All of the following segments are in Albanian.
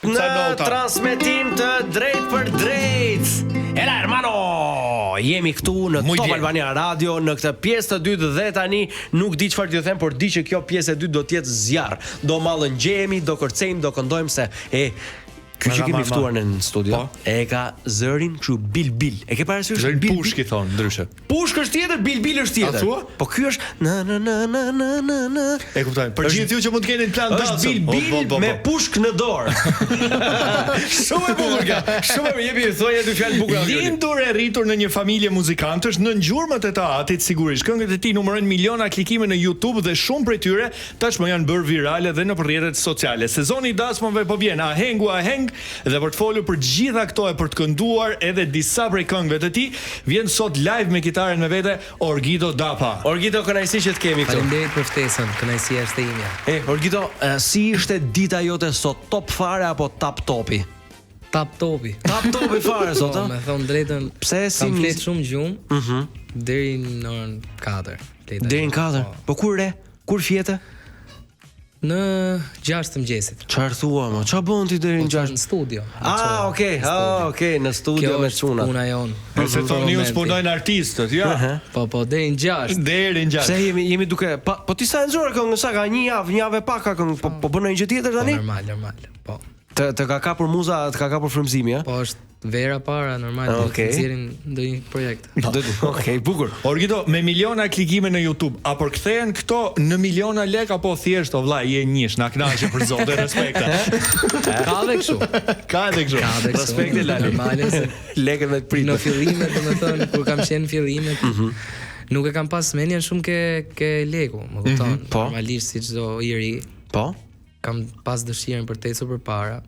Në transmetim të drejt për drejt. Ela hermano, jemi këtu në Top Albania Radio në këtë pjesë të dytë dhe tani nuk di çfarë t'ju them, por di që kjo pjesë e dytë do të jetë zjarr. Do mallëngjehemi, do kërcejmë, do këndojmë se ky që kemi ftuar në studio e ka zërin kështu bil. E ke parasysh? Zërin pushk i thon, ndryshe. Pushk është tjetër, bil është tjetër. Po ky është na. E kuptoj. Për gjithë ju që mund të keni plan dancë. Është bil me pushk në dorë. Shumë e bukur kjo. Shumë e jepi thonë dy fjalë bukura. Lindur e rritur në një familje muzikantësh në ngjyrmat e teatrit sigurisht. Këngët e tij numërojnë miliona klikime në YouTube dhe shumë prej tyre tashmë janë bërë virale dhe në rrjetet sociale. Sezoni i dasmave po vjen, aheng dhe për të folur për gjitha këto e për të kënduar edhe disa prej këngëve të tij, vjen sot live me kitaren me vete Orgido Dapa. Orgido, kënaqësi që të kemi këtu. Faleminderit për ftesën, kënaqësia është e imja. Orgido, si ishte dita jote sot, top fare apo tap topi? Tap topi fare sot, a? Me thon drejtën, pse kam flet shumë gjumë, deri në orën 4. Deri në 4. Po kur fjete? Në 6 të mëngjesit. Çfarë thua më? Çfarë bën ti deri në 6 në studio? Okej, në studio me çuna. Puna jon. Se thoni ju punojnë artistët, ja. Po deri në 6. Deri në 6. Pse jemi duke po ti sa nxorë këngë, sa ka një javë pak ka këngë, po bën një gjë tjetër tani? Normal. Po. Të ka kapur muza, të ka kapur frymëzimi, a? Po është vera para, normal, do të nxjerrin ndonjë projekt. Okej, bukur. Orgido, me miliona klikime në YouTube, a përkthehen këto në miliona lek apo thjesht o vllai je njësh, na kënaqe për zotë, respekta. Ka edhe kështu. Respekte Lali. Normale se lekët me prit. Në fillimet, domethënë, kur kam qenë në fillimet, nuk e kam pas mendjen shumë ke leku, më kupton. Normalisht si çdo i ri. Po. Kam pas dëshirën për të ecur përpara.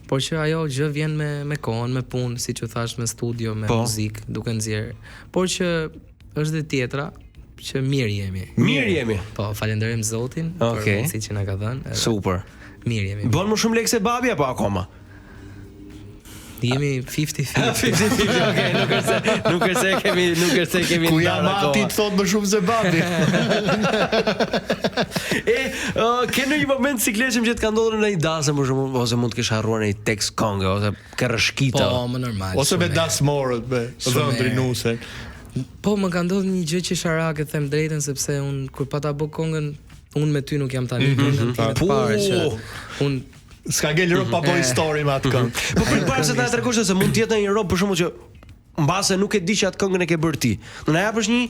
Por që ajo gjë vjen me kohën, me punë, siç u thash, me studio, me muzikë, duke nxjerr. Por që është dhe tjetra që mirë jemi. Po, falenderojmë Zotin për mundësinë që na ka dhënë. Super. Mirë jemi. Bën më shumë lekë se babi apo akoma? Jemi 50-50. 50-50, okej, nuk është se kemi ku jam ati të thot më shumë se babi. Ke në një moment sikleqëm që të ka ndodhur në një dasëm për shumë, ose mund të kesh harruar në një tekst këngë, ose ke rëshkita. Po, më normal. Ose me dasmorët, me dhëndri nuse. Po, më ka ndodhur një gjë që sharake, them drejtën, sepse unë kur pata bë këngën, unë me ty nuk jam tani këngën time të parë që unë s'ka ngel rob pa boj story me atë këngë. Po përpara se ta tregosh se mund të jetë një rob për shkakun që mbase nuk e di që atë këngën e ke bërë ti. Do na japësh një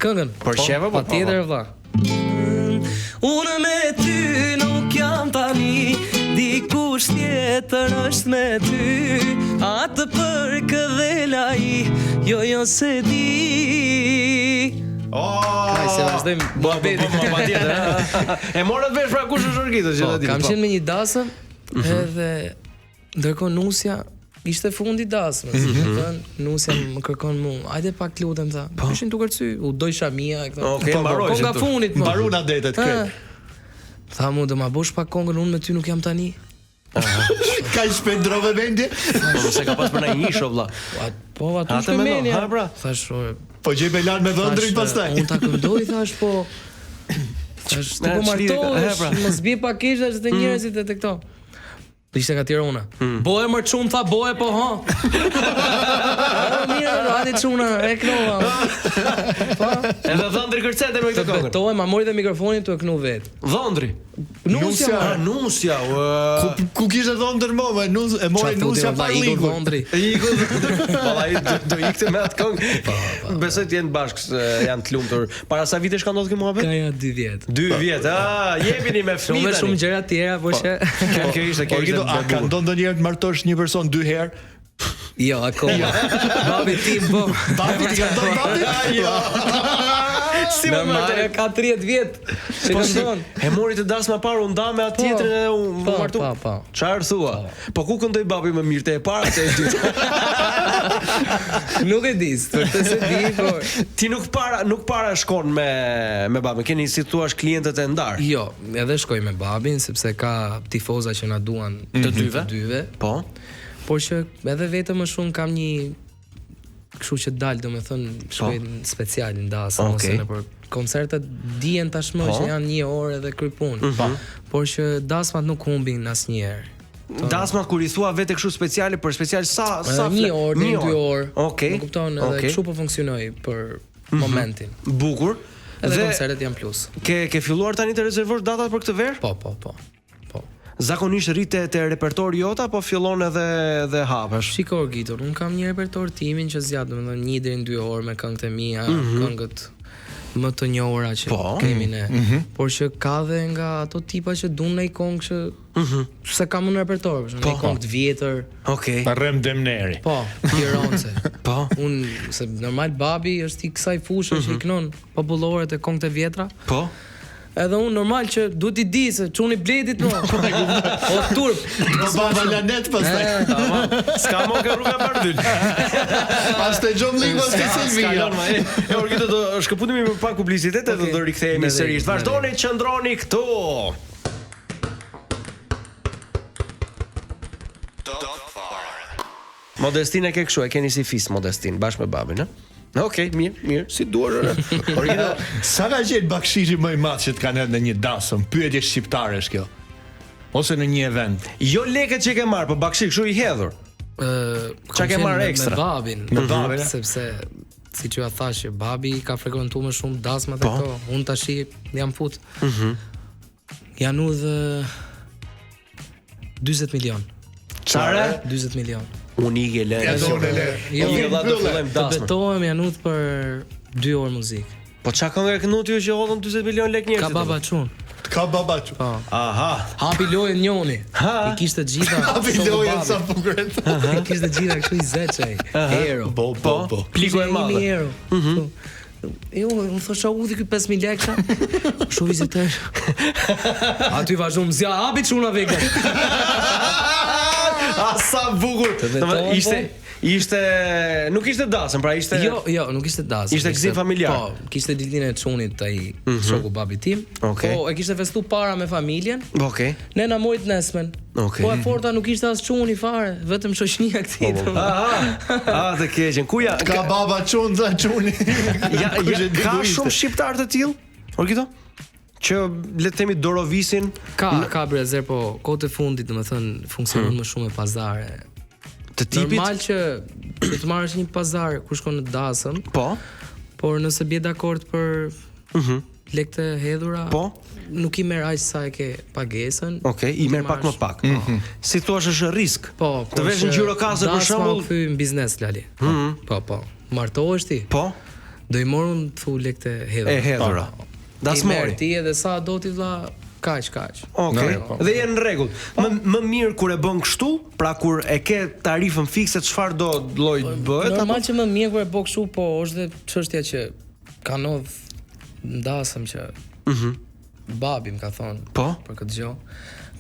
këngën? Për shembull, po patjetër valla. Unë me ty nuk jam tani, dikush tjetër është me ty, atë për këdhelai, jo se di. Kaj se vazhdojmë E morët vesh pra kush është Orgido që kam qenë me një dasëm edhe ndërkohë Nusja ishte fundi dasmës. Nusja më kërkon mu, ajde pak lutem tha. Ishin duke kërcy, u doj shamia e këto. Konga funit më. Mbaruna detet kret. Tha mu, do ma bosh pak kongën, unë me ty nuk jam tani. Ka i shpendrove mendje? Se ka pas për na një isho vlla. Po, atu shpe menja. Thash, po gjej me lan me dhëndrin pastaj. Unë ta këndoj, thash, po. Thash, të po martohesh, mos bie pa kisha që të njerëzit e të këto. Ishte ka Tirana. Boje më çun tha boje po ha. Mirë, hajde çuna, e knova. Po. Edhe dhëndri kërcete me këtë këngë. Betohem, ma mori dhe mikrofonin tu e knu vet. Dhëndri. Nusja. Ku kishte dhëndër më, e mori Nusja pa ligu. Iku. Vallai do ikte me atë këngë. Besoj të jenë bashkë, janë të lumtur. Para sa vitesh ka ndodhur kjo muhabet? Ka ja 2 vjet. 2 vjet. Jepini me fëmijë. Shumë gjëra të tjera, po që kjo ishte. A ka ndonë ndonjëherë të martosh një person 2 herë? Jo, akoma. Babi tim po. Babi ti ka ndonë babi? Jo. Si më marrë ka 30 vjet. Se ka ndonë. E mori të dasmë parë, u nda me atë tjetrin e u martu. Po. Çfarë thua? Po ku këndoi babi më mirë, te e para se e dytë? Nuk e di, të se di, po. Ti nuk para shkon me babin. Keni si thua klientët e ndar? Jo, edhe shkoj me babin sepse ka tifoza që na duan të dyve. Po. Por që edhe vetëm më shumë kam një kështu që dal, domethënë shkoj special ndasë ose nëpër koncertet dihen tashmë që janë 1 orë edhe krypun. por që dasmat nuk humbin asnjëherë. Dasmat kur I thua vetë kështu speciale për special sa një orë, 2 orë. Okej. Nuk kupton, edhe kështu po funksionoi për momentin. Bukur. Edhe koncert janë plus. Ke filluar tani të rezervosh datat për këtë verë? Po. Zakonisht rritet te repertori jota apo fillon edhe hapesh? Shiko Gitor, un kam një repertor timin që zgjat, domethënë 1 deri në 2 orë me këngët e mia, këngët më të njohura që kemi ne. Por që ka dhe nga ato tipa që duan një këngë që se kam në repertor, një këngë të vjetër. Okej. Ta rrem Demneri. Po, Tiranse. Po. Un se normal babi është I kësaj fushë që I kënon popullore të këngët e vjetra. Po. Edhe unë normal që duhet I di se çuni bledit më. O turp. Baba lanet pastaj. S'ka më ka rruga Bardhyl. Pastaj John Ligos te Silvia. Orgito do shkëputemi për pak publicitet edhe do rikthehemi sërish. Vazhdoni, qëndroni këtu. Modestin e ke kështu, e keni si fis Modestin bashkë me babin, ë? Okej, mirë, si duar. Orgito, sa ka qenë bakshishi më I madh që të kanë në një dasëm? Pyetje shqiptare është kjo. Ose në një event. Jo lekët që ke marr, po bakshish kështu I hedhur. Çka ke marr ekstra? Me babin, sepse siç ju thash, babi ka frekuentuar më shumë dasmat e këto. Unë tash jam fut. Janë udhë 40 milion. Çfarë? 40 milion. Unë I le. Jo, do të fillojmë dasmë. Betohem janë udhë për 2 orë muzikë. Po çka këngë e kënut ju që hodhën 40 milion lekë njerëzit? Ka baba çun. Ka baba çun. Po. Aha. Hapi lojën njoni. I kishte gjitha. Hapi lojën sa bukur. I kishte gjitha kështu I zeçej. Hero. Po. Pliku e madh. Hero. Jo, unë thosha udhi ky 5000 lekë. Shu vizitor. Aty vazhdon zja, hapi çuna vegë. Sa bukur. Ishte nuk ishte dasëm, pra ishte Jo, nuk ishte dasëm. Ishte gzim familjar. Po, kishte ditën e çunit ai shoku babi tim. Po, e kishte festu para me familjen. Okej. Ne na mojt nesmen. Po e forta nuk ishte as çuni fare, vetëm shoqënia këtij. Të keqen. Kuja ka baba çun za çuni. Ka shumë shqiptar të tillë? Orgito? Që le të themi dorovisin ka brezer, po kohët e fundit domethënë funksionon më shumë e pazare të tipit. Normal që të marrësh një pazar kur shkon në dasëm. Po. Por nëse bie dakord për lekë të hedhura, po, nuk I merr aq sa e ke pagesën. Okej, I merr pak më pak. Si thua është risk. Po, të vesh në gjirokasë për shembull, kthy në biznes Lali. Po. Martohesh ti? Po. Do I morun thu lekë të hedhura. E hedhura. Dasmori. Ti edhe sa do ti vlla kaq. Okej. Dhe janë në rregull. Më mirë kur e bën kështu, pra kur e ke tarifën fikse çfarë do lloj bëhet. Normal që më mirë kur e bë kështu, po është dhe çështja që ka ndodh ndasëm që babi më ka thonë për këtë gjë.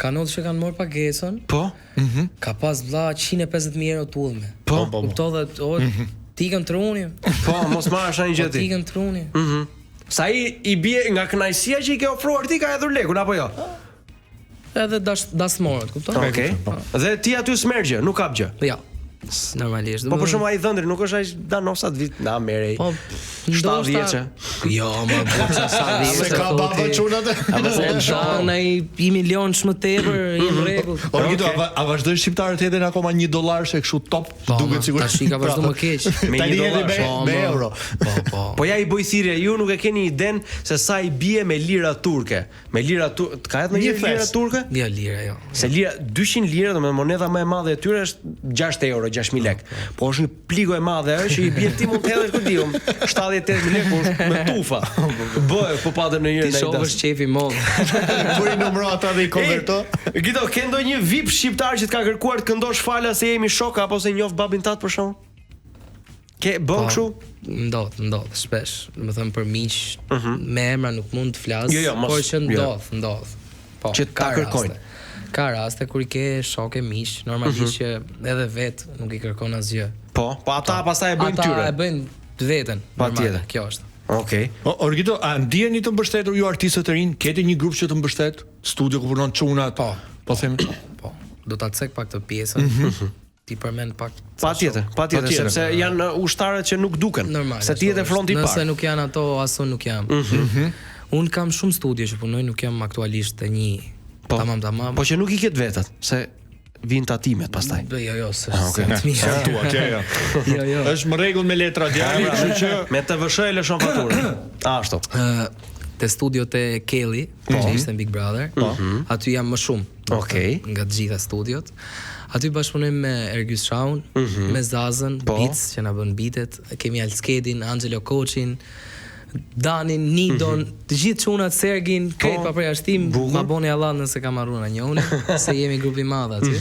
Ka ndodhur që kanë marrë pagesën. Po. Ka pas vlla 150.000 euro të udhme. Po. Kuptova ti kanë truni. Po, mos marrësh asnjë gjë ti. Ti kanë truni. Sa I bie nga kënaqësia që I ke ofruar ti ka hedhur lekun apo jo? Edhe dasmorët, kupton? Okej. Dhe ti aty smergje, nuk kap gjë. Ja. Normalisht. Po për shembull ai dhëndri nuk është aq danosa të vit na merrej. Po 7 vjeçë. Jo, më boca sa vjeçë. Se ka baba çunat. Apo se janë ai 1 milion më tepër I rregull. Orgito, a vazhdojnë shqiptarët hedhin akoma $1 se kështu top, duket sigurisht. Tash ka vazhduar më keq. Me $1 me euro. Po ja I bëj thirrje, ju nuk e keni iden se sa I bie me lira turke. Me lira turke, ka edhe një lira turke? Ja lira jo. Se lira 200 lira, domethënë monedha më e madhe e tyre është 6 euro, 6.000 lekë. Po është një pligo e madhe që I bie ti mund të hedhësh ku diun 78.000 lekë me tufa. Bëj, po patëm në një ndaj. Ti shohësh çefi mod. Kur I numëro ata dhe I konverto. Gito, ke ndonjë VIP shqiptar që të ka kërkuar të këndosh fala se jemi shok apo se njoh babin tat për shkak? Ke bën kështu? Ndodh shpesh. Domethënë për miq me emra nuk mund të flas, por që ndodh. Po, që ta kërkojnë. Ka raste kur I ke shokë miq, normalisht që edhe vet nuk I kërkon asgjë. Po ata pastaj e bëjnë tyre. Ata e bëjnë veten. Patjetër. Kjo është. Okej. Orgito, a ndiheni të mbështetur ju artistët e rinj? Keti një grup që të mbështet? Studio ku punon çunat? Po them. Po. Do ta cek pak të pjesën. Ti përmend pak. Patjetër, sepse janë ushtarët që nuk duken. Se ti je fronti I parë. Nëse nuk janë ato, asun nuk jam. Un kam shumë studio që punoj, nuk jam aktualisht te një. Tamam. Po që nuk I ket vetat, se vinë tatimet pastaj. Jo, okay. Jo. Është më rregull me letra djali, kështu që me TVSH e lëshon faturën. Ashtu. Te studiot e Kelly, që ishte në Big Brother, aty jam më shumë. Nga të gjitha studiot. Aty bashkëpunojmë me Ergjys Shaun, me Zazën, Beats që na bën beatet, kemi Alskedin, Angelo Koçin, Danin, Nidon, të gjithë çunat, Sergin, krejt pa përjashtim, ma boni Allah nëse kam harruar njëun, se jemi grup I madh aty.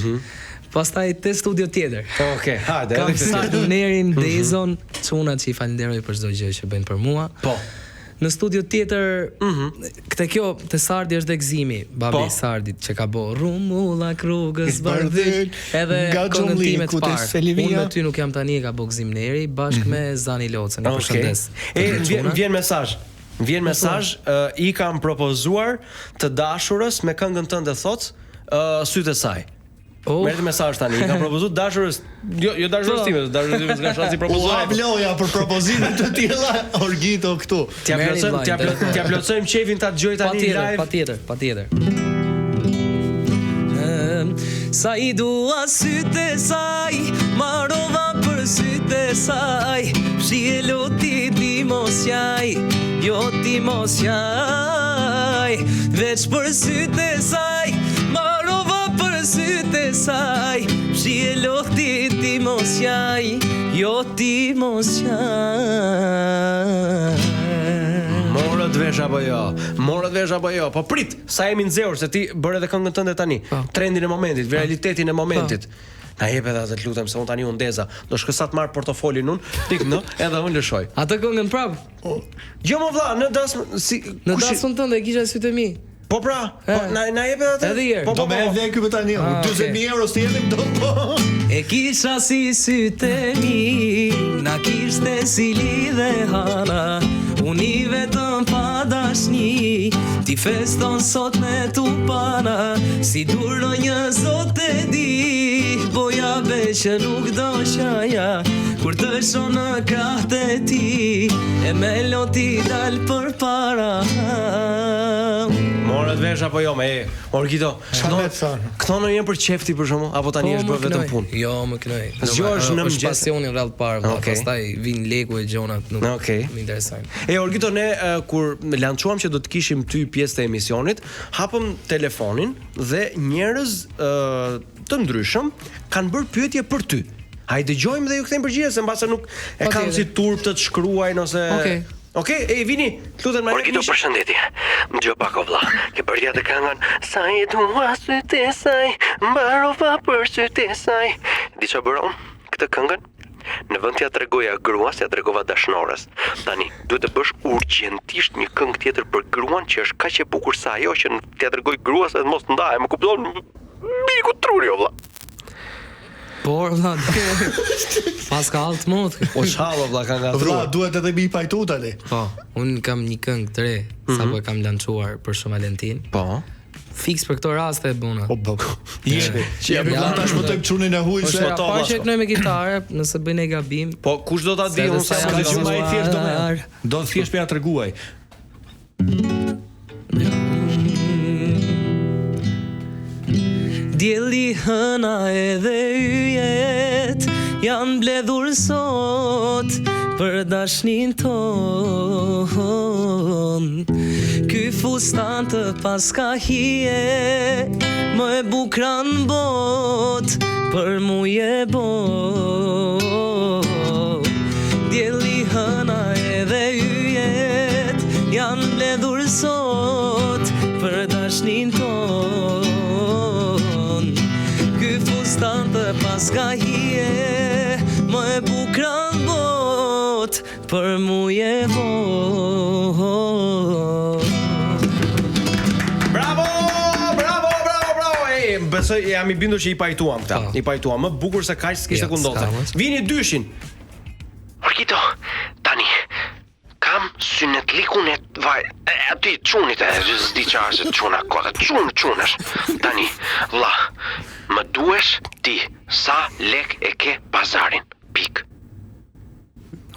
Pastaj te studio tjetër. Hajde. Kam Sardunerin, Dezon, çunat që I falenderoj për çdo gjë që bëjnë për mua. Në studio tjetër, këtë kjo te Sardi është dhe Gzimi, babi Sardit që ka bo Rumullak rrugës bardhyl, edhe këngën time të parë. Unë me ty nuk jam tani, ka bo Gzim Neri, bashkë me Zani Locën, I përshëndes. Vjen mesazh, I kam propozuar të dashurës me këngën tënde thot, sytë e saj. Merrti mesazh tani, I kam propozuar dashurës, jo dashurës time, dashurës time s'ka shansi propozoj. Vloja për propozime të tilla, Orgito këtu. T'ja plotësojmë qefin ta dëgjoj tani live. Patjetër. Sa I dua sytë e saj, marova për sytë e saj, fshijelo ti mos jaj, jo ti mos jaj, veç për sytë e saj, marova për sytë e saj, fshijelo ti mos jaj, jo ti mos jaj. Morët vesh apo jo? Po prit, sa jemi nxehur se ti bërë edhe këngën tënde tani. Trendin e momentit, viralitetin e momentit. Na jep edhe atë, lutem, se unë tani unë ndeza. Do shkoj sa të marr portofolin unë, tik në, edhe unë lëshoj. Atë këngën prap? Jo më vlla, në dasmë si në dasmën tënde kisha sytë e mi. Po pra, na jep edhe atë. Edhe herë. Po me edhe ky tani, 40.000 euro s'jellim do po. E kisha si sytë e mi, na kishte si lidhe hana. Unë I vetëm pa dashni, ti feston sot me tupana, si duro një zot e di, boja që nuk do shaja, kur të shoh në krahët e ti, e melodi dal për para. Morët vesh apo jo me Orgito, këto në jenë për qefti për shumë, apo tani është bërë vetëm punë? Jo, më kënoj. Zgjohesh në mëngjes. Është pasionin rrallë parë, pastaj vin leku e gjonat, nuk më interesojnë. Orgito, ne kur lançuam që do të kishim ty pjesë të emisionit, hapëm telefonin dhe njerëz të ndryshëm kanë bërë pyetje për ty. Hajde dëgjojmë dhe ju kthejmë përgjigje, se mbase nuk e kanë si turp të shkruajnë ose Okej, vini, lutem më. Orgito, përshëndetje. M'gjë pak o vlla. Ke bërja të këngën Sa I dua sytë e saj, mbarova për sytë e saj. Di çfarë bëra unë këtë këngën? Në vend t'ja tregoja gruas, ja tregova dashnores. Tani, duhet të bësh urgjentisht një këngë tjetër për gruan që është kaq e bukur sa ajo që t'ja tregoj gruas edhe mos ndaje, më kupton? Miku truri o vlla. Por vlla, pas ka alt mod. O çhallo vlla, ka ngatruar. Vlla, duhet edhe mi pajtu tani. Po, un kam një këngë të re, sapo e kam lançuar për Shën Valentin. Po. Fiks për këto raste e bëna. Jemi vlla tash më të çunin e huaj se ato. Po që kënoj me kitare, nëse bëjnë gabim. Po kush do ta di, unë sa ka që më I thjesht do me. Do thjesht më ja treguaj. Dielli hëna edhe yjet janë mbledhur sot për dashnin ton. Ky fustan të paska hije më e bukra në bot për mu je bot. Dielli hëna edhe yjet janë mbledhur sot për dashnin ton. Të paska hije më e bukra në bot për mu je bot. Bravo! Besoj jam I bindur që I pajtuam këta. I pajtuam më bukur se kaq s'kishte ku ndodhte. Vini dyshin. Orgito, tani kam synetlikun e vaj. Aty çunit e s'di çfarë se çuna kota. Çunesh. Tani, vlla, më duhesh ti sa lek e ke pazarin. Pik.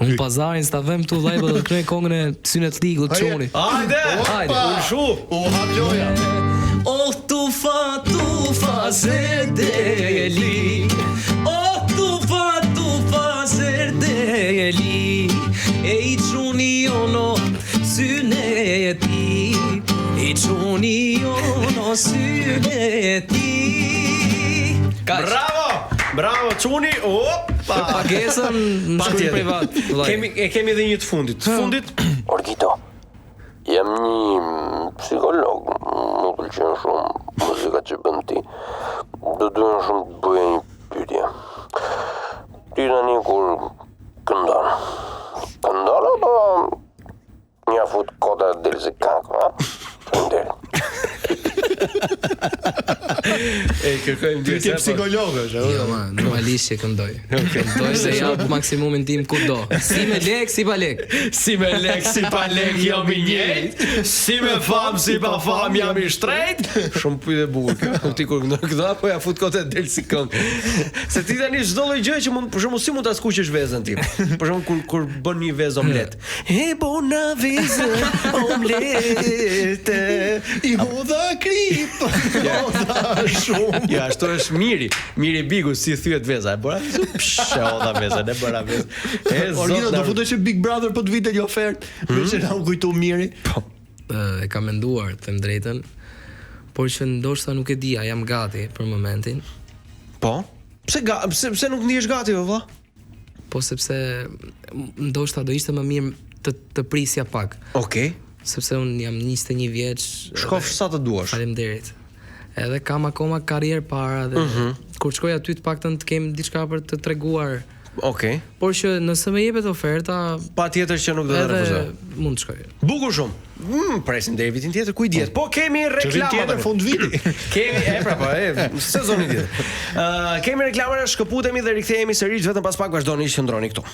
Unë pazarin s'ta vëm tu vllai, do të krej këngën e synetlikut çunit. Hajde. U hap loja. Oh tu tufa zerdeli O tufa zerdeli E I quni jono syne e ti E quni jono syne e ti Bravo, çuni. Opa. Pagesën në shkrim privat. Kemi edhe një të fundit. Të fundit. Orgito, jam një psikolog, më pëlqen shumë muzika që bën ti. Do duhen shumë të bëja një pyetje. Ti tani kur këndon apo një fut koda del se kako, ha? Faleminderit. Kërkojmë dy Ti psikologësh, Jo, normalisht që këndoj. Këndoj dhe jap maksimumin tim kudo. Si me lek, si pa lek. Si me lek, si pa lek, jam I njëjt. Si me fam, si pa fam, jam I shtrejt. Shumë pyetje bukur kjo. Ti kur këndon këto apo ja fut kote del si këngë. Se ti tani çdo lloj gjë që mund, për shembull, si mund ta skuqësh vezën tim. Për shembull kur bën një vezë omlet. E bona vezë omlete. I hodha krip. Hodha shumë. Ja, ashtu është Miri Bigu si thyet veza. E bëra hodha vezën, e bëra vezën. Orgino do futesh Big Brother po të vite një ofertë. Nëse na u kujtu Miri. E kam menduar, them drejtën, por që ndoshta nuk e di, a jam gati për momentin. Po? Pse nuk ndihesh gati valla? Po sepse ndoshta do ishte më mirë të prisja pak. Okej. Sepse un jam 21 vjeç. Shkof sa të duash. Faleminderit. Edhe kam akoma karrierë para dhe kur shkoj aty të paktën të kem diçka për të treguar. Okej. Por që nëse më jepet oferta, Patjetër që nuk do të refuzoj. Mund të shkoj. Bukur shumë. Presim deri vitin tjetër, ku I diet. Po kemi reklama tjetër fund viti. Kemi sezonin tjetër. Kemi reklama, shkëputemi dhe rikthehemi sërish vetëm pas pak, vazhdoni që qëndroni këtu.